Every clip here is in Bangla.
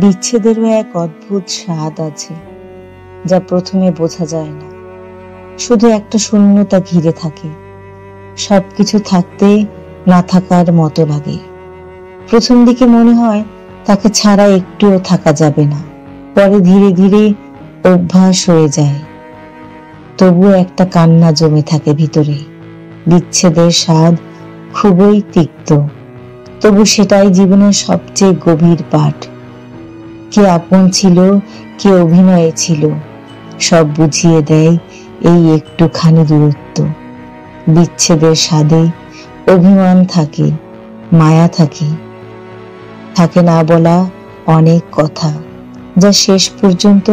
বিচ্ছেদেরও এক অদ্ভুত স্বাদ আছে, যা প্রথমে বোঝা যায় না। শুধু একটা শূন্যতা ঘিরে থাকে, সবকিছু থাকতে না থাকার মতো লাগে। প্রথম দিকে মনে হয় তাকে ছাড়া একটুও থাকা যাবে না, পরে ধীরে ধীরে অভ্যাস হয়ে যায়। তবুও একটা কান্না জমে থাকে ভিতরে। বিচ্ছেদের স্বাদ খুবই তিক্ত, তবু সেটাই জীবনের সবচেয়ে গভীর পাঠ। কে আপন ছিল, কে অভিনয়ে ছিল, সব বুঝিয়ে দেয় এই একটুখানি দূরত্ব। বিচ্ছেদের স্বাদে অভিমান থাকে, মায়া থাকে, থাকে না বলা অনেক কথা, যা শেষ পর্যন্ত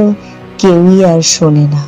কেউই আর শোনে না।